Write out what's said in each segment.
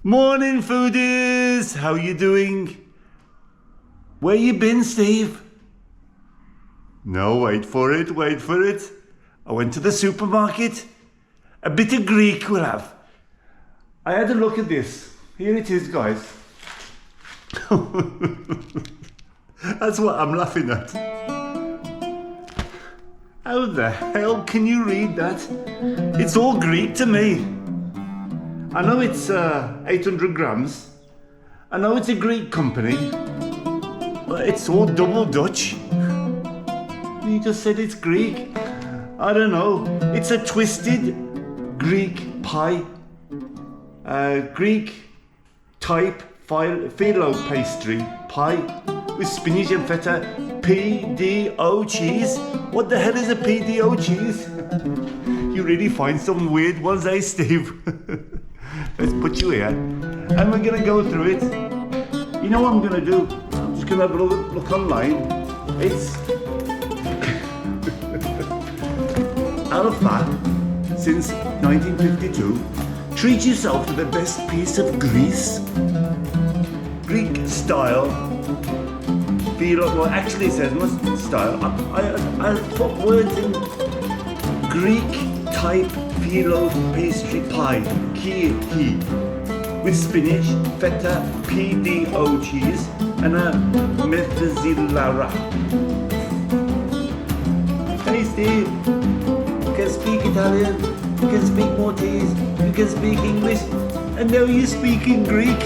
Morning, foodies! How you doing? Where you been, Steve? No, wait for it. I went to the supermarket. A bit of Greek we'll have. I had a look at this. Here it is, guys. That's what I'm laughing at. How the hell can you read that? It's all Greek to me. I know it's 800 grams. I know it's a Greek company. But it's all double Dutch. You just said it's Greek. I don't know. It's a twisted Greek pie. Greek type filo pastry pie with spinach and feta, PDO cheese. What the hell is a PDO cheese? You really find some weird ones, eh, Steve? Let's put you here, and we're gonna go through it. You know what I'm gonna do? I'm just gonna have a look online. It's out of fat since 1952. Treat yourself to the best piece of Greece. Greek style. Well, actually it says not style. I put words in Greek type filo pastry pie, key, with spinach, feta, PDO cheese, and a mozzarella. Hey Steve, you can speak Italian, you can speak Maltese, you can speak English, and now you're speaking Greek.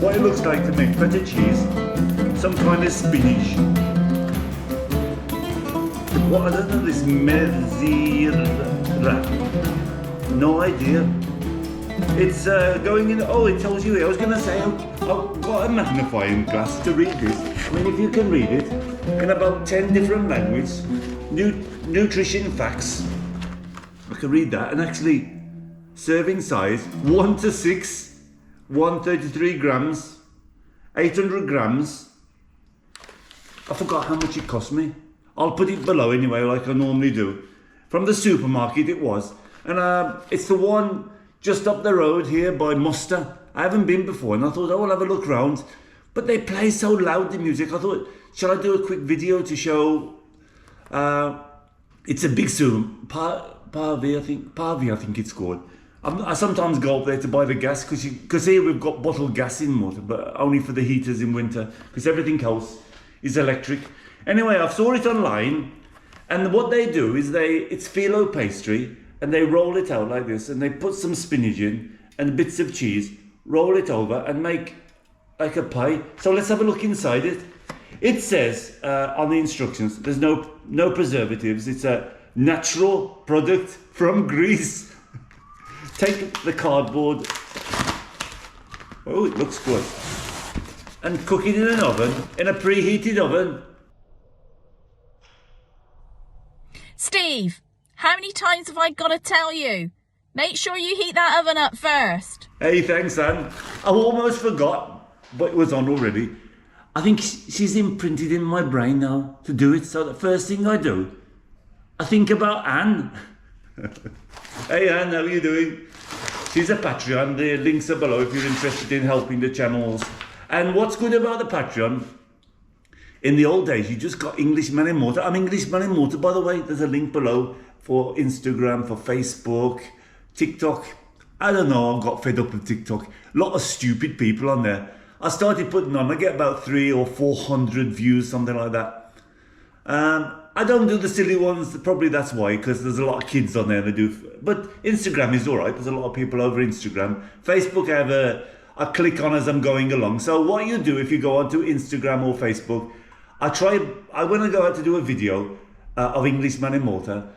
What it looks like to me, feta cheese, some kind of spinach. What, I don't know, this mozzarella. No idea. It's going in, oh, it tells you here. I was going to say, I've got a magnifying glass to read this. I mean, if you can read it in about 10 different languages, nutrition facts, I can read that. And actually, serving size, 1 to 6, 133 grams, 800 grams. I forgot how much it cost me. I'll put it below anyway, like I normally do. From the supermarket it was. And it's the one just up the road here by Muster. I haven't been before, and I thought, oh, I'll have a look round. But they play so loud, the music. I thought, shall I do a quick video to show? It's a big Parvi, I think it's called. I sometimes go up there to buy the gas, because here we've got bottled gas in water, but only for the heaters in winter, because everything else is electric. Anyway, I saw it online, and what they do is it's filo pastry, and they roll it out like this, and they put some spinach in, and bits of cheese, roll it over, and make like a pie. So let's have a look inside it. It says on the instructions, there's no preservatives, it's a natural product from Greece. Take the cardboard, oh, it looks good, and cook it in an oven, in a preheated oven. Steve, how many times have I got to tell you? Make sure you heat that oven up first. Hey, thanks, Anne. I almost forgot, but it was on already. I think she's imprinted in my brain now to do it, so the first thing I do, I think about Anne. Hey Anne, how are you doing? She's a Patreon. The links are below if you're interested in helping the channels. And what's good about the Patreon, in the old days, you just got Englishman in Mortar. I'm Englishman in Mortar, by the way. There's a link below for Instagram, for Facebook, TikTok. I don't know, I've got fed up with TikTok. A lot of stupid people on there. I started putting on, I get about 300 or 400 views, something like that. I don't do the silly ones, probably that's why, because there's a lot of kids on there that do. But Instagram is all right, there's a lot of people over Instagram. Facebook I click on as I'm going along. So what you do if you go onto Instagram or Facebook, when I go out to do a video of Englishman in Malta,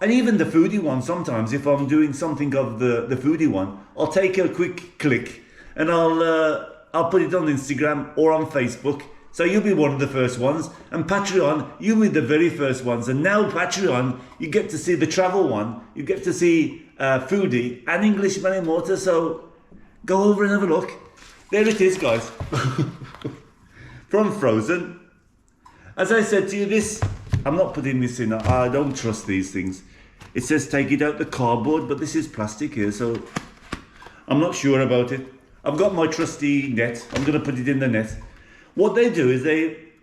and even the foodie one sometimes, if I'm doing something of the foodie one, I'll take a quick click and I'll put it on Instagram or on Facebook. So you'll be one of the first ones, and Patreon, you'll be the very first ones. And now Patreon, you get to see the travel one, you get to see foodie and Englishman in Malta. So go over and have a look. There it is, guys. From Frozen. As I said to you, I'm not putting this in. I don't trust these things. It says take it out the cardboard, but this is plastic here, so I'm not sure about it. I've got my trusty net. I'm going to put it in the net. What they do is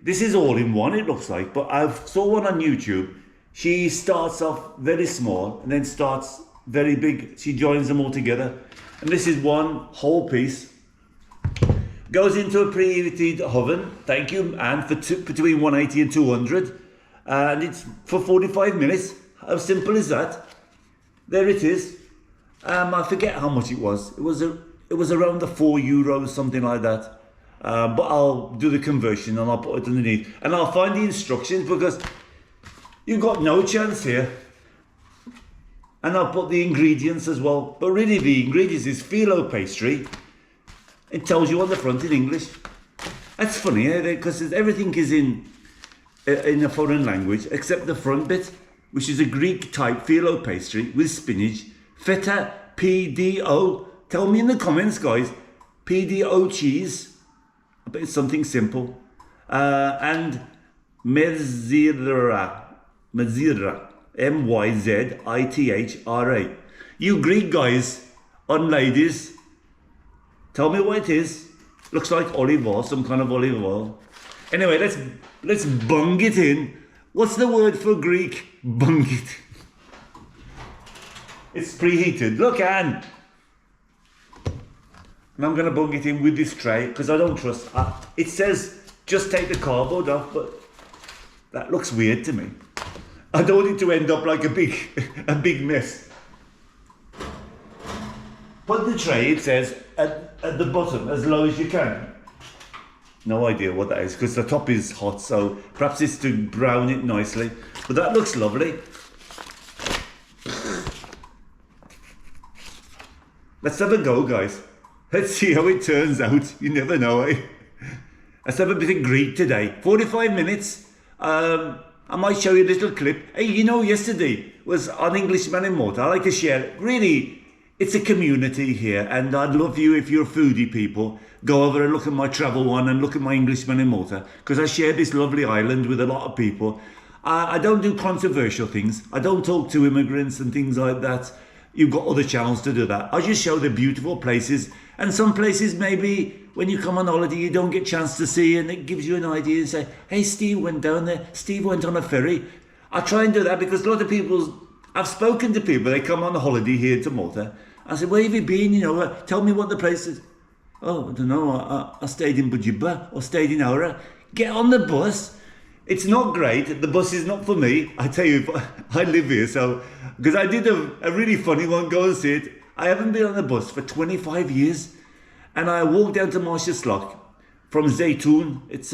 this is all in one, it looks like, but I saw one on YouTube. She starts off very small and then starts very big. She joins them all together. And this is one whole piece. Goes into a preheated oven. Thank you, Anne, for between 180 and 200. And it's for 45 minutes. How simple is that? There it is. I forget how much it was. It was around the €4, something like that. But I'll do the conversion and I'll put it underneath. And I'll find the instructions because you've got no chance here. And I'll put the ingredients as well. But really the ingredients is filo pastry. It tells you on the front in English. That's funny, because everything is in a foreign language except the front bit, which is a Greek type filo pastry with spinach, feta, PDO. Tell me in the comments, guys. PDO cheese. I bet it's something simple. And Myzithra. Myzithra. You Greek guys and ladies, tell me what it is. Looks like olive oil, some kind of olive oil. Anyway, let's bung it in. What's the word for Greek? Bung it. It's preheated. Look, Anne. And I'm going to bung it in with this tray because I don't trust. It says just take the cardboard off, but that looks weird to me. I don't want it to end up like a big mess. Put the tray, it says, at the bottom as low as you can. No idea what that is because the top is hot, so perhaps it's to brown it nicely. But that looks lovely. Let's have a go, guys. Let's see how it turns out. You never know, eh? Let's have a bit of Greek today. 45 minutes. I might show you a little clip. Hey, you know, yesterday was on Englishman in Malta. I like to share it. Really, it's a community here, and I'd love you, if you're foodie people, go over and look at my travel one and look at my Englishman in Malta, because I share this lovely island with a lot of people. I don't do controversial things. I don't talk to immigrants and things like that. You've got other channels to do that. I just show the beautiful places, and some places maybe when you come on holiday you don't get a chance to see, and it gives you an idea and say, hey, Steve went down there, Steve went on a ferry. I try and do that because a lot of people, I've spoken to people, they come on holiday here to Malta. I said, where have you been? You know, tell me what the place is. Oh, I don't know, I stayed in Bujiba or stayed in Aura. Get on the bus. It's not great. The bus is not for me. I tell you, I live here, so, because I did a really funny one, go and see it. I haven't been on the bus for 25 years. And I walked down to Marshallock from Zaytoun. It's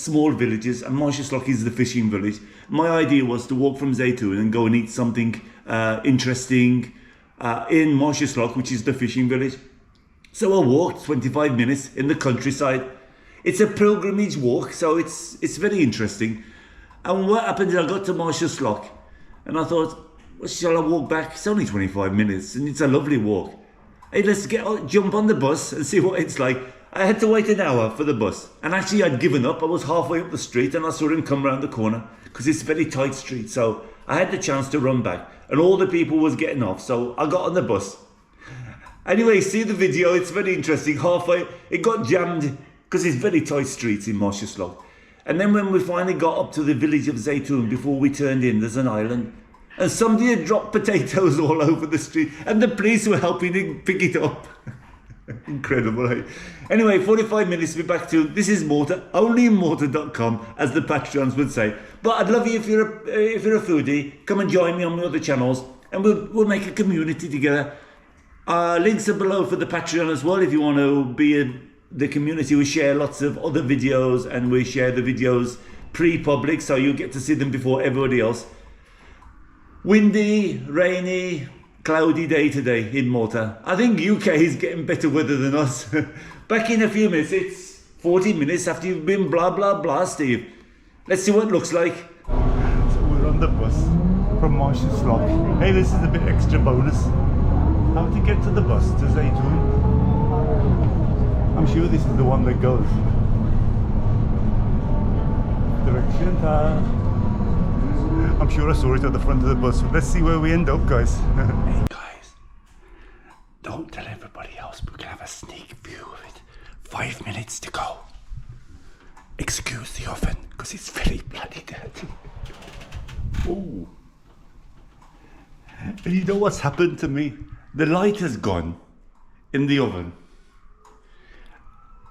small villages, and Marshallock is the fishing village. My idea was to walk from Zaytoun and go and eat something interesting in Marshallock, which is the fishing village. So I walked 25 minutes in the countryside. It's a pilgrimage walk, so it's very interesting. And what happened is I got to Marshallock and I thought, well, shall I walk back? It's only 25 minutes and it's a lovely walk. Hey, let's jump on the bus and see what it's like. I had to wait an hour for the bus, and actually I'd given up. I was halfway up the street and I saw him come around the corner because it's a very tight street. So I had the chance to run back, and all the people was getting off, so I got on the bus. Anyway, see the video, it's very interesting. Halfway, it got jammed because it's very tight streets in Marshallock. And then when we finally got up to the village of Zaytoun, before we turned in, there's an island. And somebody had dropped potatoes all over the street, and the police were helping him pick it up. Incredible, eh? Anyway, 45 minutes, we're back to, this is Malta, onlyinmalta.com, as the Patreons would say. But I'd love you, if you're a foodie, come and join me on my other channels, and we'll make a community together. Links are below for the Patreon as well, if you want to be the community. We share lots of other videos, and we share the videos pre-public, so you get to see them before everybody else. Windy, rainy, cloudy day today in Malta. I think UK is getting better weather than us. Back in a few minutes. It's 40 minutes after you've been blah blah blah, Steve. Let's see what it looks like. So we're on the bus from Marshallock. Hey, this is a bit extra bonus. How to get to the bus to Zaytoun. I'm sure this is the one that goes. Direction. I'm sure I saw it at the front of the bus. Let's see where we end up, guys. Hey guys, Don't tell everybody else. We can have a sneak view of it. 5 minutes to go. Excuse the oven, because it's very bloody dirty. Oh. And you know what's happened to me? The light has gone in the oven.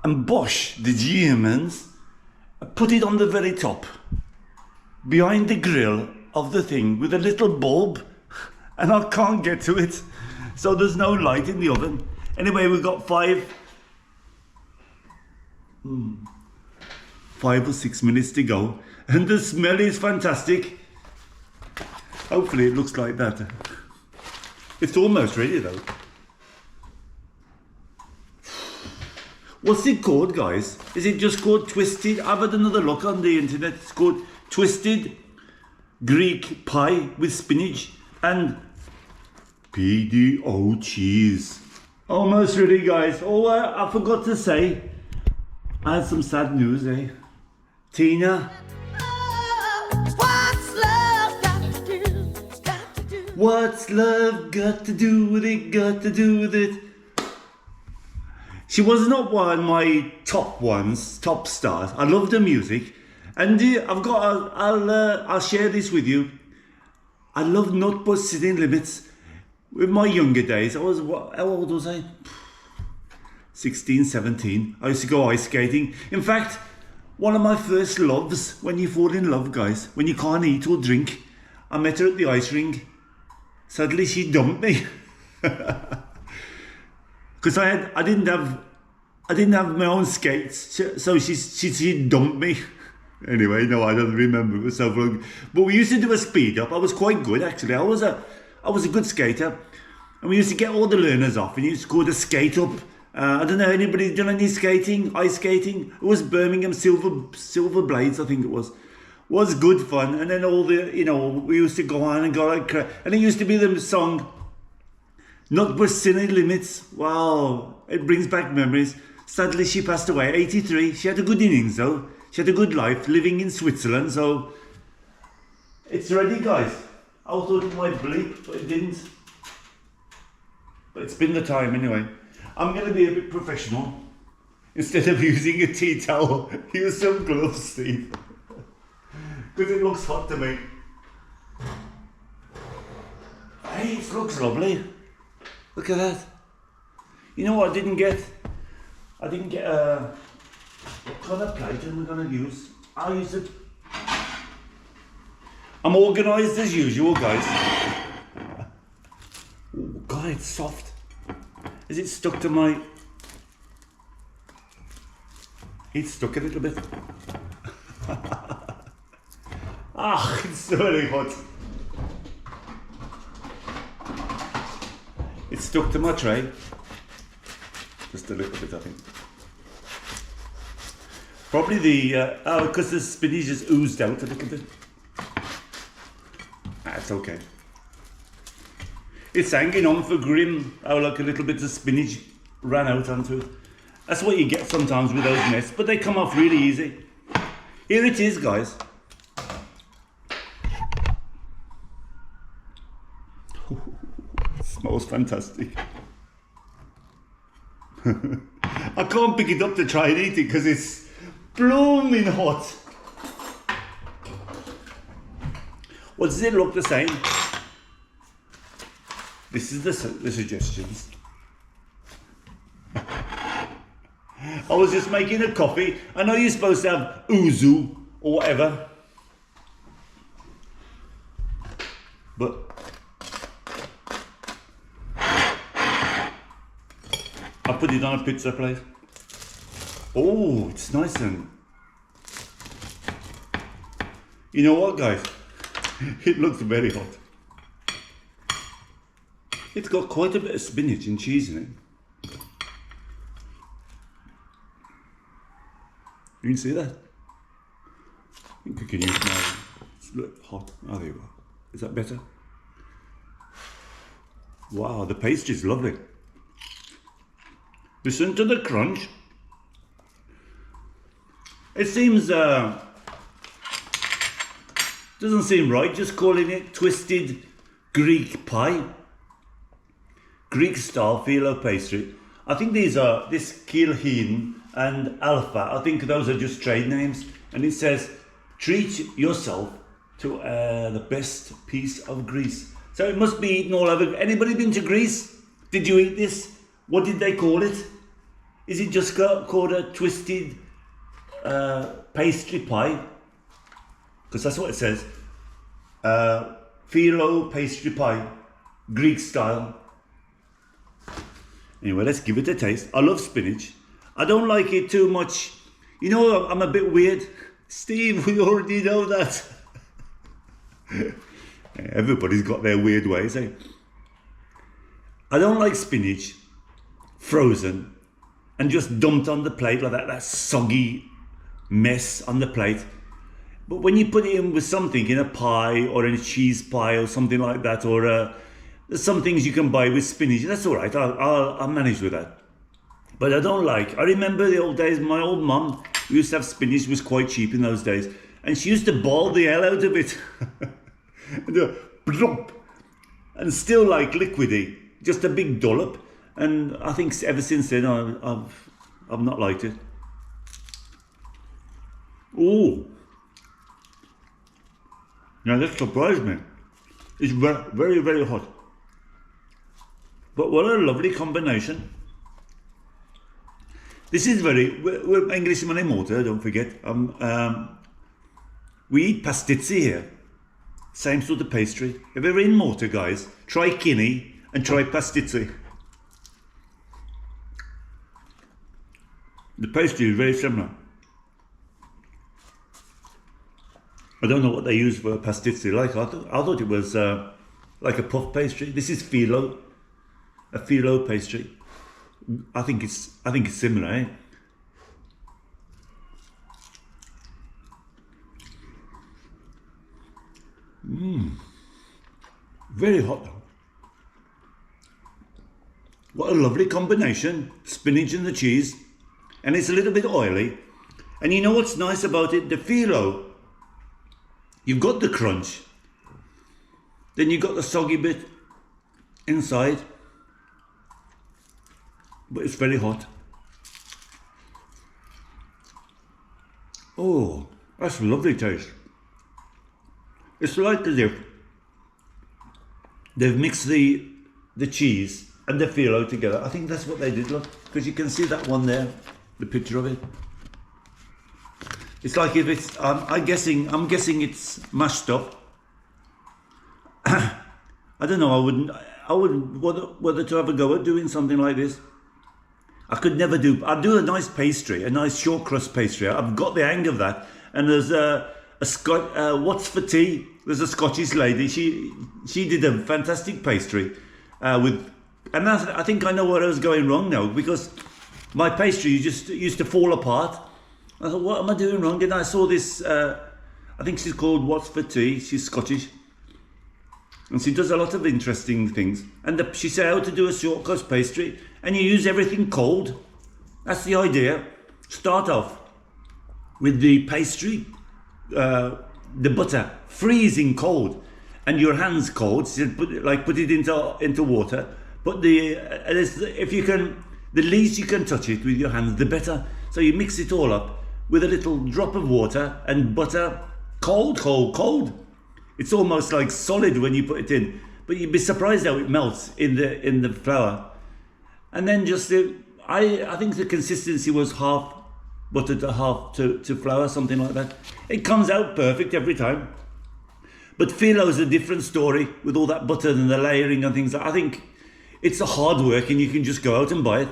And Bosch, the Germans, put it on the very top, behind the grill of the thing with a little bulb, and I can't get to it. So there's no light in the oven. Anyway, we've got 5 or 6 minutes to go, and the smell is fantastic. Hopefully it looks like that. It's almost ready though. What's it called, guys? Is it just called twisted? I've had another look on the internet. It's called twisted Greek pie with spinach and PDO cheese. Almost ready, guys. Oh, I forgot to say, I had some sad news, eh? Tina. What's love got to do? Got to do. What's love got to do with it? Got to do with it? She was not one of my top stars. I love her music, and I'll share this with you. I love Not But City Limits. With my younger days, how old was I? 16, 17. I used to go ice skating. In fact, one of my first loves, when you fall in love, guys, when you can't eat or drink, I met her at the ice rink. Sadly, she dumped me. Because I didn't have my own skates, so she dumped me. Anyway, no, I don't remember. It was so long. But we used to do a speed up. I was quite good, actually. I was a good skater, and we used to get all the learners off, and you used to call the skate up. I don't know, anybody done any skating, ice skating? It was Birmingham Silver Blades, I think it was. Was good fun, and then all the, we used to go on and go like crap, and it used to be the song. Not But City Limits. Wow, it brings back memories. Sadly, she passed away, 83. She had a good innings though. She had a good life living in Switzerland, so it's ready, guys. I thought it might bleep, but it didn't. But it's been the time anyway. I'm going to be a bit professional. Instead of using a tea towel, use some gloves, Steve. Because it looks hot to me. Hey, it looks lovely. Look at that. You know what I didn't get? I didn't get what kind of plate am I going to use? I'll use it. I'm organised as usual, guys. Oh, God, it's soft. Is it stuck to my... It's stuck a little bit. It's very hot. It's stuck to my tray. Just a little bit, I think. Probably because the spinach just oozed out a little bit. That's okay. It's hanging on for grim. How like a little bit of spinach ran out onto it. That's what you get sometimes with those nests, but they come off really easy. Here it is, guys. It smells fantastic. I can't pick it up to try and eat it because it's blooming hot. Well, does it look the same? This is the suggestions. I was just making a coffee. I know you're supposed to have ouzo or whatever, but I put it on a pizza plate. Oh, it's nice and... You know what, guys? It looks very hot. It's got quite a bit of spinach and cheese in it. You can see that? I think I can use my... It's a bit hot. Oh, there you go. Is that better? Wow, the paste is lovely. Listen to the crunch. It seems, doesn't seem right just calling it twisted Greek pie. Greek style filo pastry. I think these are this Kilhin and Alpha. I think those are just trade names. And it says, treat yourself to the best piece of Greece. So it must be eaten all over. Anybody been to Greece? Did you eat this? What did they call it? Is it just called a twisted pastry pie? Because that's what it says. Filo pastry pie, Greek style. Anyway, let's give it a taste. I love spinach. I don't like it too much. You know, I'm a bit weird. Steve, we already know that. Everybody's got their weird ways, eh? I don't like spinach frozen and just dumped on the plate like that soggy mess on the plate. But when you put it in with something, in a pie or in a cheese pie or something like that, or there's some things you can buy with spinach, that's all right. I'll manage with that. But I don't like. I remember the old days. My old mum used to have spinach. It was quite cheap in those days, and she used to boil the hell out of it, and still like liquidy, just a big dollop. And I think ever since then I've not liked it. Oh, now that surprised me. It's very, very, very hot. But what a lovely combination. This is we're Englishmen in Malta, don't forget. We eat pastizzi here. Same sort of pastry. If you're in Malta, guys, try kidney and try pastizzi. The pastry is very similar. I don't know what they use for pastizzi. Like I thought it was like a puff pastry. This is filo, a filo pastry. I think it's similar, eh? Very hot though. What a lovely combination. Spinach and the cheese. And it's a little bit oily. And you know what's nice about it? The filo. You've got the crunch. Then you've got the soggy bit inside. But it's very hot. Oh, that's a lovely taste. It's like as if they've mixed the cheese and the filo together. I think that's what they did, look, because you can see that one there, the picture of it. It's like if it's, I'm guessing it's mashed up. I don't know, I wouldn't whether to have a go at doing something like this. I'd do a nice pastry, a nice short crust pastry. I've got the hang of that. And there's what's for tea? There's a Scottish lady. She did a fantastic pastry and I think I know where I was going wrong now, because my pastry just used to fall apart. I thought, what am I doing wrong? Then I saw this. I think she's called What's for Tea. She's Scottish, and she does a lot of interesting things. And she said how to do a short crust pastry, and you use everything cold. That's the idea. Start off with the pastry, the butter freezing cold, and your hands cold. She said, put it into water. But if you can, the least you can touch it with your hands, the better. So you mix it all up with a little drop of water and butter, cold. It's almost like solid when you put it in, but you'd be surprised how it melts in the flour. And then just I think the consistency was half butter to half to flour, something like that. It comes out perfect every time. But filo's a different story with all that butter and the layering and things. I think it's a hard work, and you can just go out and buy it.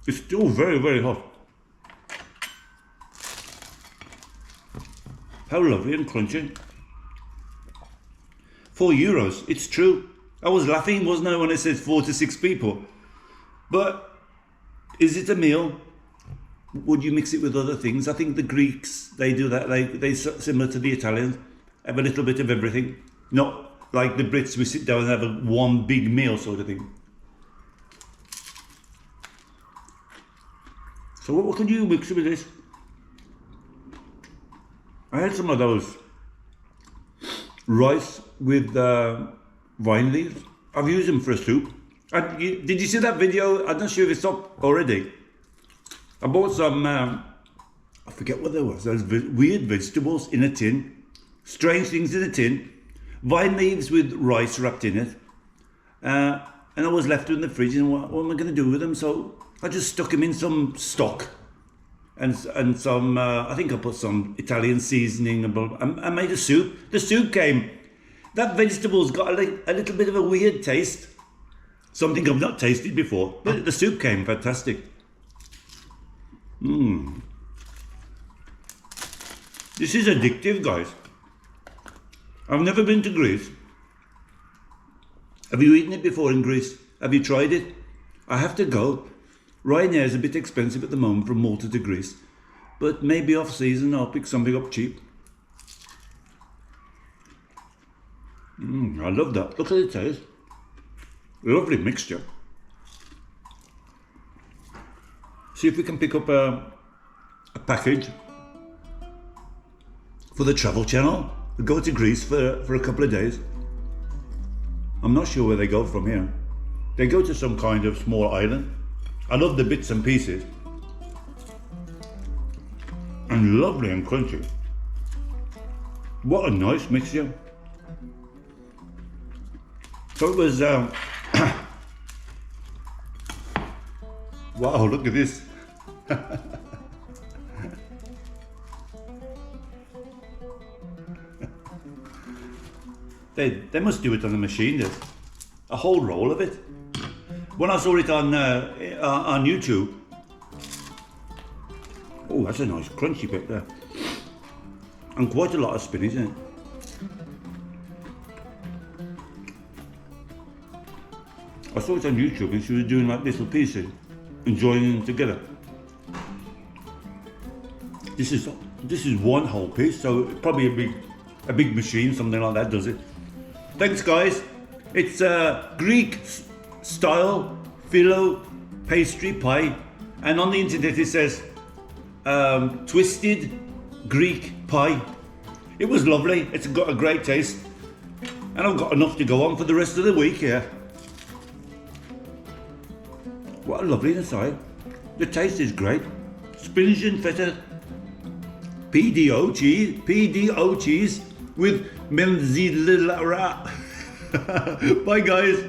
It's still very, very hot. How lovely and crunchy. €4, it's true. I was laughing, wasn't I, when I said 4 to 6 people? But is it a meal? Would you mix it with other things? I think the Greeks, they do that. They similar to the Italians, have a little bit of everything. Not like the Brits, we sit down and have one big meal sort of thing. So what can you mix with this? I had some of those rice with vine leaves. I've used them for a soup. Did you see that video? I'm not sure if it's up already. I bought some, I forget what there was. Those weird vegetables in a tin. Strange things in a tin. Vine leaves with rice wrapped in it. And I was left in the fridge, and what am I going to do with them? So I just stuck them in some stock. And some, I think I put some Italian seasoning and I made a soup. The soup came. That vegetable's got a little bit of a weird taste. Something I've not tasted before. But the soup came fantastic. This is addictive, guys. I've never been to Greece. Have you eaten it before in Greece? Have you tried it? I have to go. Ryanair is a bit expensive at the moment from Malta to Greece, but maybe off season I'll pick something up cheap. I love that. Look at the taste. Lovely mixture. See if we can pick up a package for the Travel Channel. We'll go to Greece for a couple of days. I'm not sure where they go from here. They go to some kind of small island. I love the bits and pieces. And lovely and crunchy. What a nice mixture. So it was, wow, look at this. They must do it on a machine, there's a whole roll of it. When I saw it on YouTube, oh, that's a nice crunchy bit there. And quite a lot of spinach in it. I saw it on YouTube and she was doing like little pieces and joining them together. This is one whole piece, so probably a big machine, something like that does it. Thanks, guys. It's Greek style filo pastry pie, and on the internet it says twisted Greek pie. It was lovely. It's got a great taste, and I've got enough to go on for the rest of the week here. What a lovely inside. The taste is great. Spinach and feta, PDO cheese with mozzarella. Bye, guys.